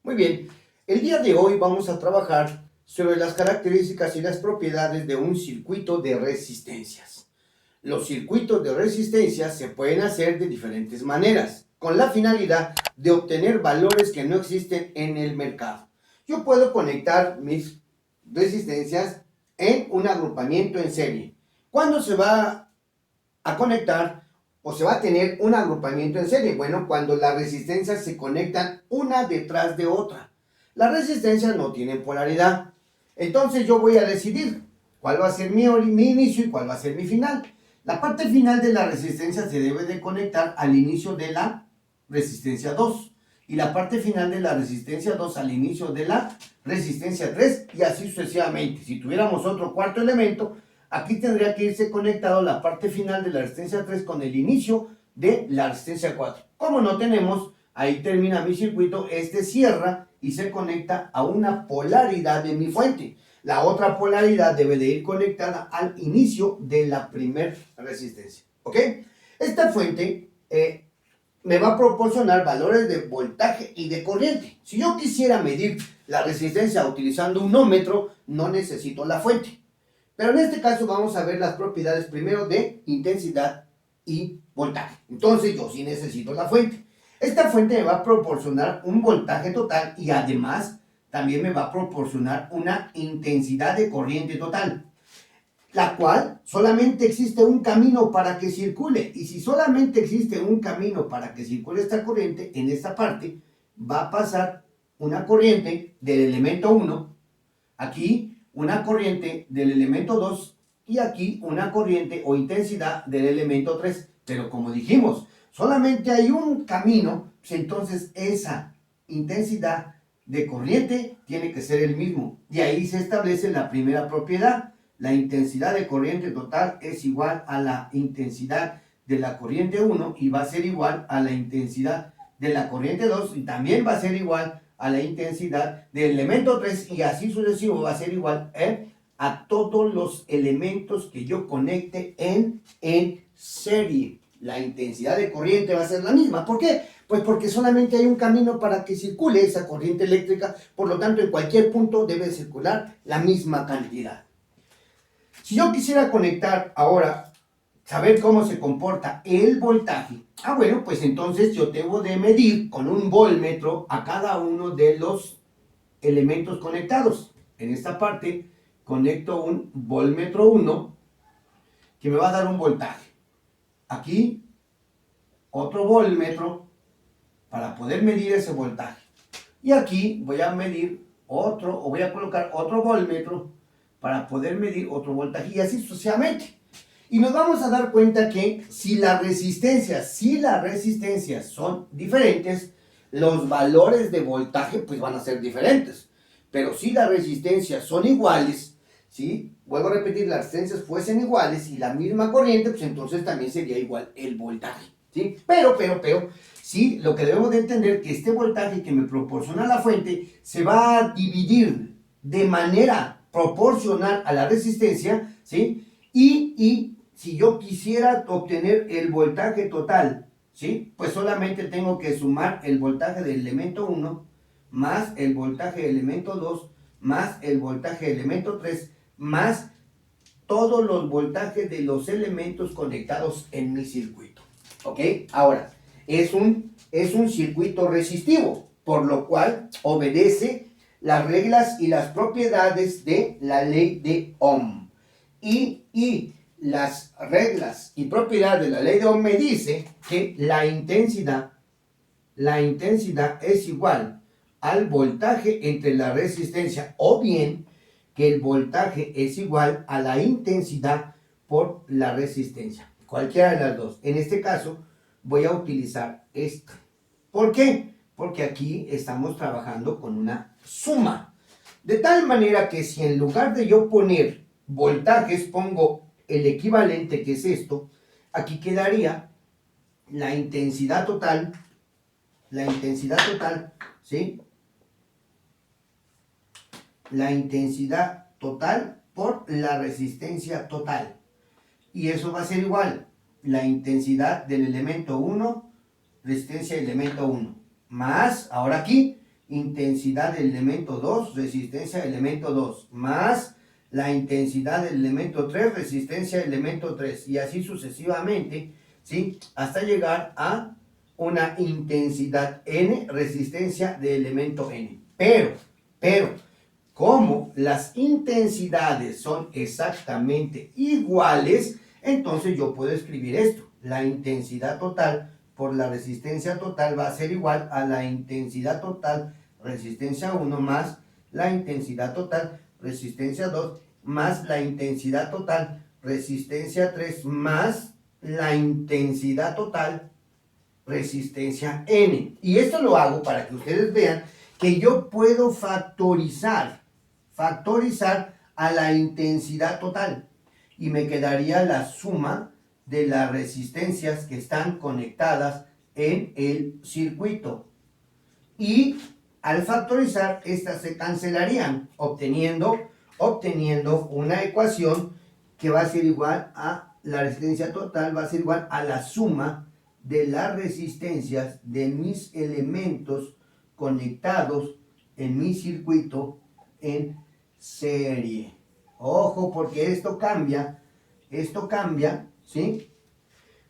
Muy bien, el día de hoy vamos a trabajar sobre las características y las propiedades de un circuito de resistencias. Los circuitos de resistencia se pueden hacer de diferentes maneras, con la finalidad de obtener valores que no existen en el mercado. Yo puedo conectar mis resistencias en un agrupamiento en serie. ¿Cuándo se va a conectar o se va a tener un agrupamiento en serie? Bueno, cuando las resistencias se conectan una detrás de otra. Las resistencias no tienen polaridad. Entonces yo voy a decidir cuál va a ser mi inicio y cuál va a ser mi final. La parte final de la resistencia se debe de conectar al inicio de la resistencia 2 y la parte final de la resistencia 2 al inicio de la resistencia 3 y así sucesivamente. Si tuviéramos otro cuarto elemento, aquí tendría que irse conectado la parte final de la resistencia 3 con el inicio de la resistencia 4. Como no tenemos, ahí termina mi circuito, este cierra y se conecta a una polaridad de mi fuente. La otra polaridad debe de ir conectada al inicio de la primera resistencia. ¿Ok? Esta fuente me va a proporcionar valores de voltaje y de corriente. Si yo quisiera medir la resistencia utilizando un ohmmetro, no necesito la fuente. Pero en este caso vamos a ver las propiedades primero de intensidad y voltaje. Entonces yo sí necesito la fuente. Esta fuente me va a proporcionar un voltaje total y además también me va a proporcionar una intensidad de corriente total, la cual solamente existe un camino para que circule. Y si solamente existe un camino para que circule esta corriente, en esta parte va a pasar una corriente del elemento 1, aquí una corriente del elemento 2 y aquí una corriente o intensidad del elemento 3. Pero como dijimos, solamente hay un camino, pues entonces esa intensidad de corriente tiene que ser el mismo. Y ahí se establece la primera propiedad. La intensidad de corriente total es igual a la intensidad de la corriente 1 y va a ser igual a la intensidad de la corriente 2 y también va a ser igual a la intensidad del elemento 3 y así sucesivo va a ser igual a todos los elementos que yo conecte en serie. La intensidad de corriente va a ser la misma. ¿Por qué? Pues porque solamente hay un camino para que circule esa corriente eléctrica, por lo tanto en cualquier punto debe circular la misma cantidad. Si yo quisiera conectar ahora, saber cómo se comporta el voltaje, bueno, pues entonces yo debo de medir con un voltmetro a cada uno de los elementos conectados. En esta parte conecto un voltmetro 1 que me va a dar un voltaje. Aquí otro voltmetro para poder medir ese voltaje. Y aquí voy a medir otro, o voy a colocar otro voltmetro para poder medir otro voltaje y así sucesivamente. Y nos vamos a dar cuenta que si las resistencias son diferentes, los valores de voltaje pues van a ser diferentes. Pero si las resistencias son iguales, ¿sí? Vuelvo a repetir, las resistencias fuesen iguales y la misma corriente, pues entonces también sería igual el voltaje, ¿sí? Pero, sí, lo que debemos de entender que este voltaje que me proporciona la fuente se va a dividir de manera proporcional a la resistencia, ¿sí? Y si yo quisiera obtener el voltaje total, ¿sí? Pues solamente tengo que sumar el voltaje del elemento 1 más el voltaje del elemento 2 más el voltaje del elemento 3 más todos los voltajes de los elementos conectados en mi circuito. ¿Ok? Ahora, es un circuito resistivo, por lo cual obedece las reglas y las propiedades de la ley de Ohm. Y las reglas y propiedades de la ley de Ohm me dice que la intensidad es igual al voltaje entre la resistencia, o bien que el voltaje es igual a la intensidad por la resistencia. Cualquiera de las dos. En este caso voy a utilizar esto. ¿Por qué? Porque aquí estamos trabajando con una suma. De tal manera que si en lugar de yo poner voltajes pongo el equivalente, que es esto, aquí quedaría la intensidad total, ¿sí? La intensidad total por la resistencia total. Y eso va a ser igual, la intensidad del elemento 1, resistencia del elemento 1, más, ahora aquí, intensidad del elemento 2, resistencia del elemento 2, más la intensidad del elemento 3, resistencia del elemento 3, y así sucesivamente, ¿sí? Hasta llegar a una intensidad N, resistencia del elemento N. Pero, como las intensidades son exactamente iguales, entonces yo puedo escribir esto. La intensidad total por la resistencia total va a ser igual a la intensidad total resistencia 1 más la intensidad total resistencia 2 más la intensidad total resistencia 3 más la intensidad total resistencia N. Y esto lo hago para que ustedes vean que yo puedo factorizar a la intensidad total y me quedaría la suma de las resistencias que están conectadas en el circuito, y al factorizar estas se cancelarían, obteniendo una ecuación que va a ser igual a la resistencia total, va a ser igual a la suma de las resistencias de mis elementos conectados en mi circuito en serie. Ojo, porque esto cambia, ¿sí?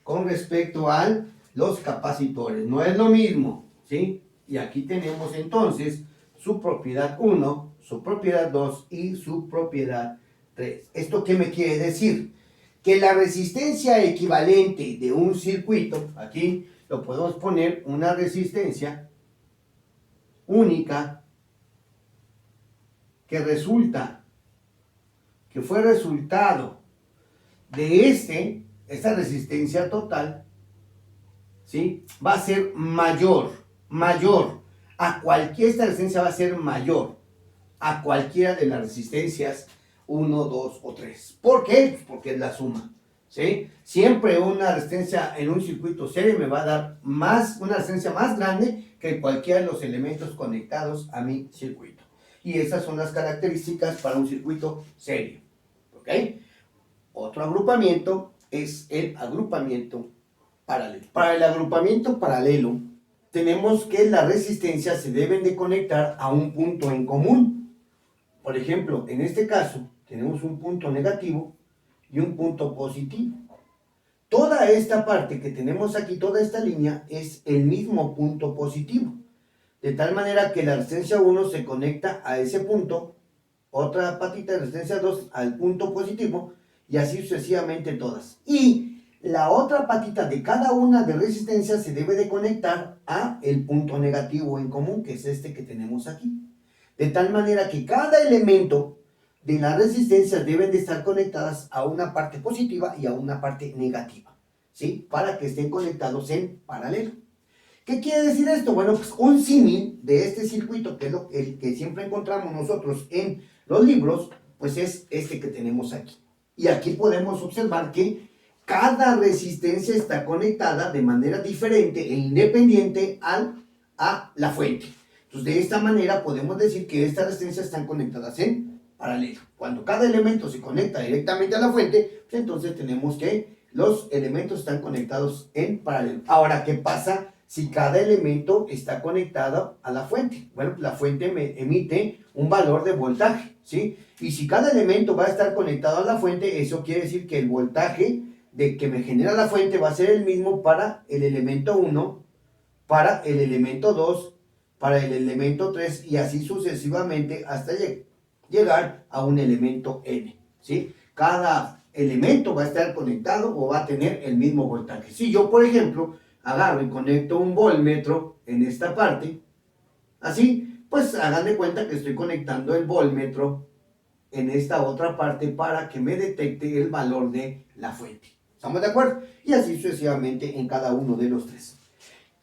Con respecto a los capacitores. No es lo mismo, ¿sí? Y aquí tenemos entonces su propiedad 1, su propiedad 2 y su propiedad 3. ¿Esto qué me quiere decir? Que la resistencia equivalente de un circuito, aquí lo podemos poner una resistencia única que fue resultado de esta resistencia total, ¿sí? Va a ser mayor a cualquier, esta resistencia va a ser mayor a cualquiera de las resistencias 1, 2 o 3. ¿Por qué? Pues porque es la suma, ¿sí? Siempre una resistencia en un circuito serie me va a dar una resistencia más grande que cualquiera de los elementos conectados a mi circuito. Y esas son las características para un circuito serie, ¿ok? Otro agrupamiento es el agrupamiento paralelo. Para el agrupamiento paralelo, tenemos que las resistencias se deben de conectar a un punto en común. Por ejemplo, en este caso, tenemos un punto negativo y un punto positivo. Toda esta parte que tenemos aquí, toda esta línea, es el mismo punto positivo. De tal manera que la resistencia 1 se conecta a ese punto, otra patita de resistencia 2 al punto positivo, y así sucesivamente todas. Y la otra patita de cada una de resistencias se debe de conectar a el punto negativo en común, que es este que tenemos aquí. De tal manera que cada elemento de las resistencias deben de estar conectadas a una parte positiva y a una parte negativa, ¿sí? Para que estén conectados en paralelo. ¿Qué quiere decir esto? Bueno, pues un símil de este circuito, que es el que siempre encontramos nosotros en los libros, pues es este que tenemos aquí. Y aquí podemos observar que cada resistencia está conectada de manera diferente e independiente a la fuente. Entonces, de esta manera podemos decir que estas resistencias están conectadas en paralelo. Cuando cada elemento se conecta directamente a la fuente, pues entonces tenemos que los elementos están conectados en paralelo. Ahora, ¿qué pasa si cada elemento está conectado a la fuente? Bueno, la fuente me emite un valor de voltaje, ¿sí? Y si cada elemento va a estar conectado a la fuente, eso quiere decir que el voltaje de que me genera la fuente va a ser el mismo para el elemento 1, para el elemento 2, para el elemento 3 y así sucesivamente hasta llegar a un elemento n, ¿sí? Cada elemento va a estar conectado o va a tener el mismo voltaje. Si yo, por ejemplo, agarro y conecto un voltmetro en esta parte, así, pues hagan de cuenta que estoy conectando el voltmetro en esta otra parte para que me detecte el valor de la fuente. ¿Estamos de acuerdo? Y así sucesivamente en cada uno de los tres.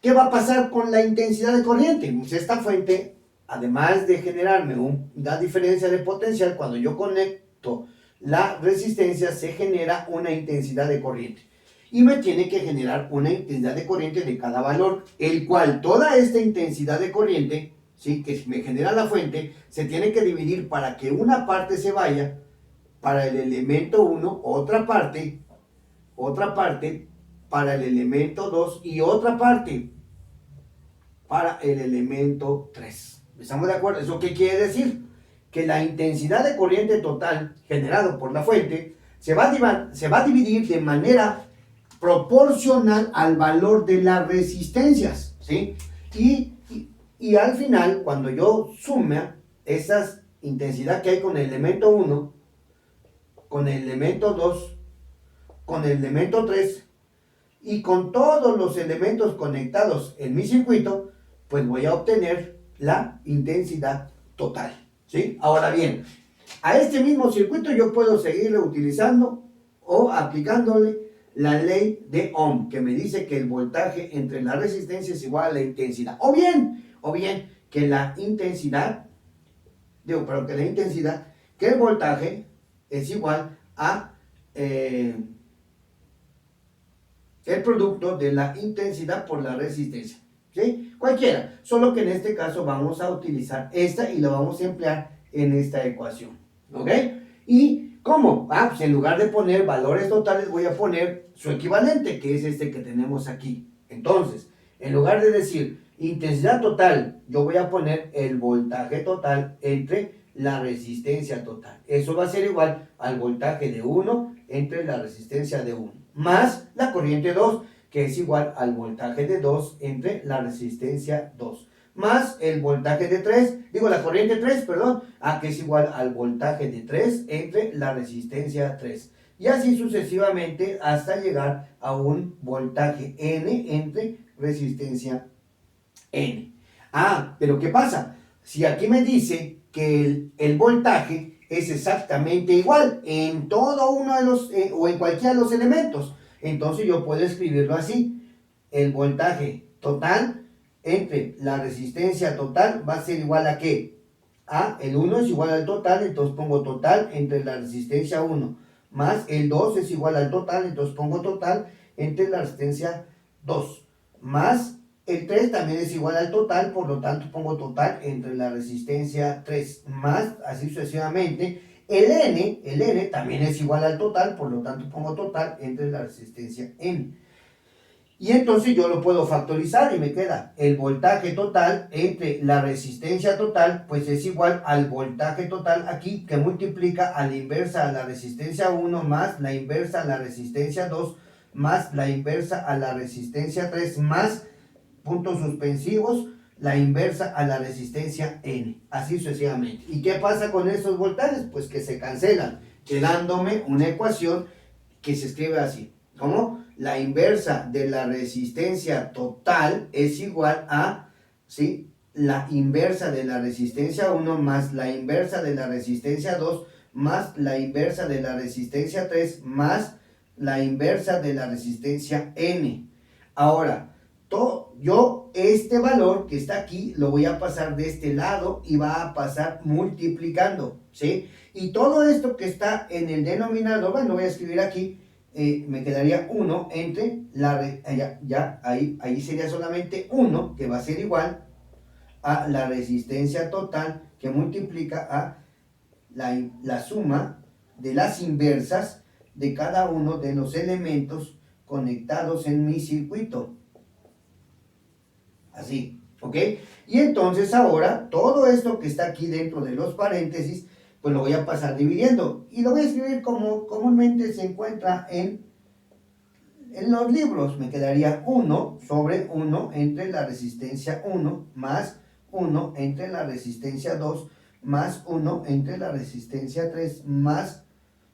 ¿Qué va a pasar con la intensidad de corriente? Pues esta fuente, además de generarme una diferencia de potencial, cuando yo conecto la resistencia, se genera una intensidad de corriente. Y me tiene que generar una intensidad de corriente de cada valor, el cual toda esta intensidad de corriente, ¿sí?, que me genera la fuente, se tiene que dividir para que una parte se vaya para el elemento 1, otra parte para el elemento 2 y otra parte para el elemento 3. ¿Estamos de acuerdo? ¿Eso qué quiere decir? Que la intensidad de corriente total generado por la fuente se va a dividir de manera proporcional al valor de las resistencias, ¿sí? Y al final, cuando yo sume esa intensidad que hay con el elemento 1, con el elemento 2, con el elemento 3 y con todos los elementos conectados en mi circuito, pues voy a obtener la intensidad total, ¿sí? Ahora bien, a este mismo circuito yo puedo seguirle utilizando o aplicándole la ley de Ohm, que me dice que el voltaje entre la resistencia es igual a la intensidad. O bien que la intensidad, que el voltaje es igual a el producto de la intensidad por la resistencia, ¿sí? Cualquiera, solo que en este caso vamos a utilizar esta y la vamos a emplear en esta ecuación, ¿ok? ¿Y cómo? Pues en lugar de poner valores totales voy a poner su equivalente, que es este que tenemos aquí. Entonces, en lugar de decir intensidad total, yo voy a poner el voltaje total entre la resistencia total. Eso va a ser igual al voltaje de 1 entre la resistencia de 1, más la corriente 2, que es igual al voltaje de 2 entre la resistencia 2, más el voltaje de 3, la corriente 3, perdón, que es igual al voltaje de 3 entre la resistencia 3. Y así sucesivamente hasta llegar a un voltaje N entre resistencia N. Pero ¿qué pasa? Si aquí me dice que el voltaje es exactamente igual en todo uno de los, o en cualquiera de los elementos, entonces yo puedo escribirlo así. El voltaje total entre la resistencia total va a ser igual a ¿qué? El 1 es igual al total, entonces pongo total entre la resistencia 1, más el 2 es igual al total, entonces pongo total entre la resistencia 2, más el 3 también es igual al total, por lo tanto pongo total entre la resistencia 3, más así sucesivamente. El N también es igual al total, por lo tanto pongo total entre la resistencia N. Y entonces yo lo puedo factorizar y me queda el voltaje total entre la resistencia total, pues es igual al voltaje total aquí, que multiplica a la inversa a la resistencia 1 más la inversa a la resistencia 2 más la inversa a la resistencia 3 más puntos suspensivos, la inversa a la resistencia N, así sucesivamente. ¿Y qué pasa con estos voltajes? Pues que se cancelan, quedándome una ecuación que se escribe así, como la inversa de la resistencia total es igual a, ¿sí?, la inversa de la resistencia 1 más la inversa de la resistencia 2 más la inversa de la resistencia 3 más la inversa de la resistencia N. Ahora, yo este valor que está aquí lo voy a pasar de este lado y va a pasar multiplicando, ¿sí? Y todo esto que está en el denominador, bueno, voy a escribir aquí, me quedaría 1 entre ahí sería solamente 1, que va a ser igual a la resistencia total, que multiplica a la suma de las inversas de cada uno de los elementos conectados en mi circuito. Así, ¿ok? Y entonces ahora todo esto que está aquí dentro de los paréntesis, pues lo voy a pasar dividiendo. Y lo voy a escribir como comúnmente se encuentra en los libros. Me quedaría 1 sobre 1 entre la resistencia 1 más 1 entre la resistencia 2 más 1 entre la resistencia 3 más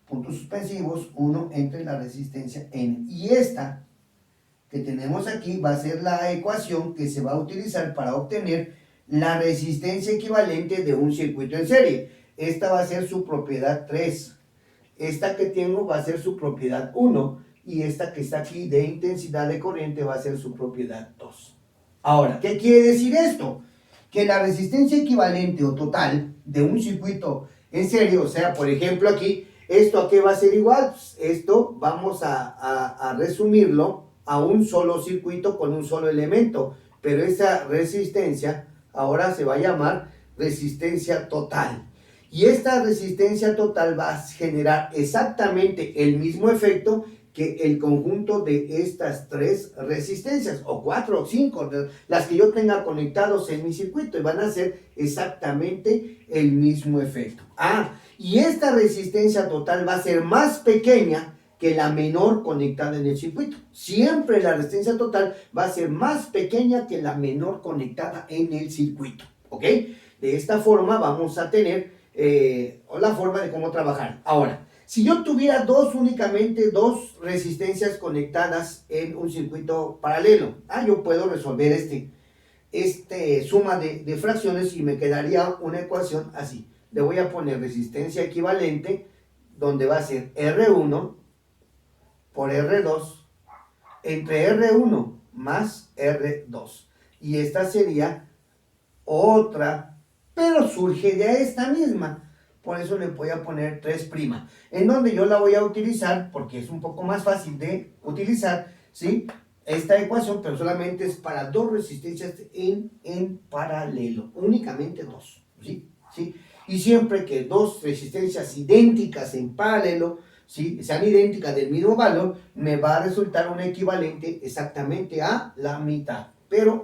puntos suspensivos 1 entre la resistencia N. Y esta que tenemos aquí va a ser la ecuación que se va a utilizar para obtener la resistencia equivalente de un circuito en serie. Esta va a ser su propiedad 3. Esta que tengo va a ser su propiedad 1. Y esta que está aquí de intensidad de corriente va a ser su propiedad 2. Ahora, ¿qué quiere decir esto? Que la resistencia equivalente o total de un circuito en serie, o sea, por ejemplo aquí, ¿esto a qué va a ser igual? Pues esto vamos a resumirlo a un solo circuito con un solo elemento, pero esa resistencia ahora se va a llamar resistencia total. Y esta resistencia total va a generar exactamente el mismo efecto que el conjunto de estas 3 resistencias, o 4 o 5, las que yo tenga conectados en mi circuito, y van a hacer exactamente el mismo efecto. Y esta resistencia total va a ser más pequeña que la menor conectada en el circuito. Siempre la resistencia total va a ser más pequeña que la menor conectada en el circuito, ¿ok? De esta forma vamos a tener la forma de cómo trabajar. Ahora, si yo tuviera únicamente dos resistencias conectadas en un circuito paralelo, yo puedo resolver suma de fracciones y me quedaría una ecuación así. Le voy a poner resistencia equivalente, donde va a ser R1 por R2 entre R1 más R2. Y esta sería otra, pero surge de esta misma. Por eso le voy a poner 3', en donde yo la voy a utilizar, porque es un poco más fácil de utilizar, ¿sí? Esta ecuación, pero solamente es para dos resistencias en paralelo, únicamente dos, ¿sí? ¿Sí? Y siempre que dos resistencias idénticas en paralelo, ¿sí?, sean idénticas del mismo valor, me va a resultar un equivalente exactamente a la mitad. Pero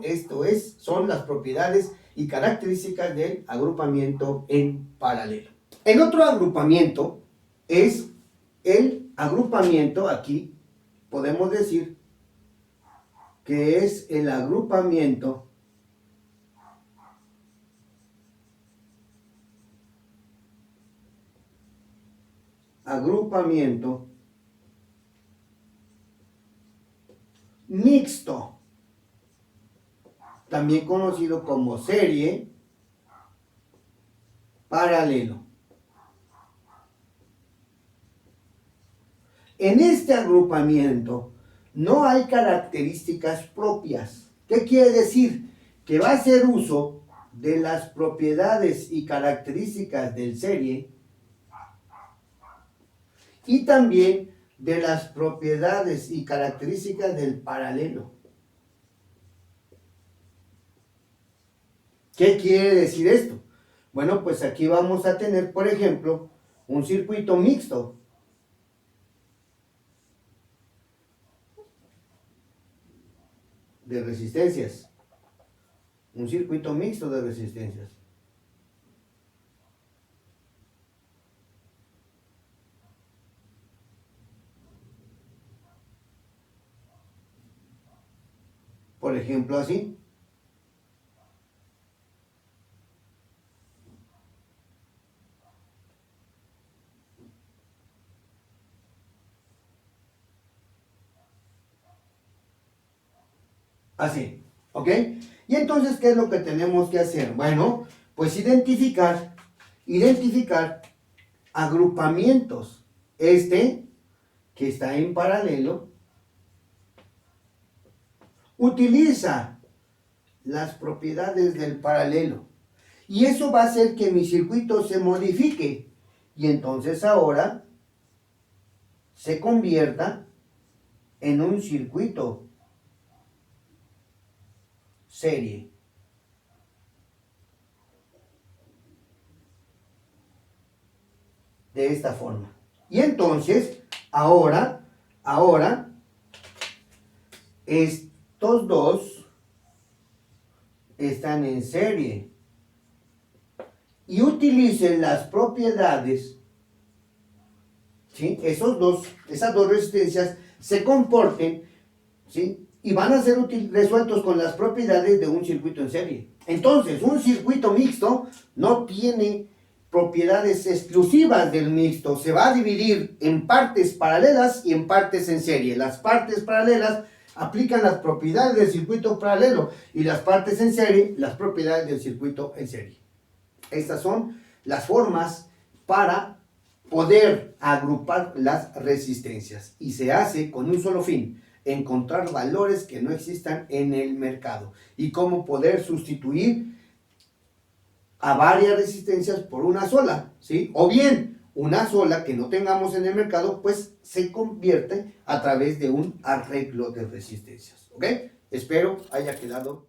son las propiedades y características del agrupamiento en paralelo. El otro agrupamiento es el agrupamiento, aquí podemos decir que es el agrupamiento mixto, también conocido como serie paralelo. En este agrupamiento no hay características propias. ¿Qué quiere decir? Que va a hacer uso de las propiedades y características del serie y también de las propiedades y características del paralelo. ¿Qué quiere decir esto? Bueno, pues aquí vamos a tener, por ejemplo, un circuito mixto. De resistencias. Un circuito mixto de resistencias. Por ejemplo, así. Así, ¿ok? Y entonces, ¿qué es lo que tenemos que hacer? Bueno, pues identificar agrupamientos. Que está en paralelo, utiliza las propiedades del paralelo. Y eso va a hacer que mi circuito se modifique. Y entonces ahora se convierta en un circuito serie. De esta forma. Y entonces, ahora, estos dos están en serie. Y utilicen las propiedades, ¿sí? Esas dos resistencias se comporten, ¿sí?, y van a ser resueltos con las propiedades de un circuito en serie. Entonces, un circuito mixto no tiene propiedades exclusivas del mixto. Se va a dividir en partes paralelas y en partes en serie. Las partes paralelas aplican las propiedades del circuito paralelo y las partes en serie, las propiedades del circuito en serie. Estas son las formas para poder agrupar las resistencias, y se hace con un solo fin: encontrar valores que no existan en el mercado y cómo poder sustituir a varias resistencias por una sola, ¿sí? O bien una sola que no tengamos en el mercado, pues se convierte a través de un arreglo de resistencias, ¿ok? Espero haya quedado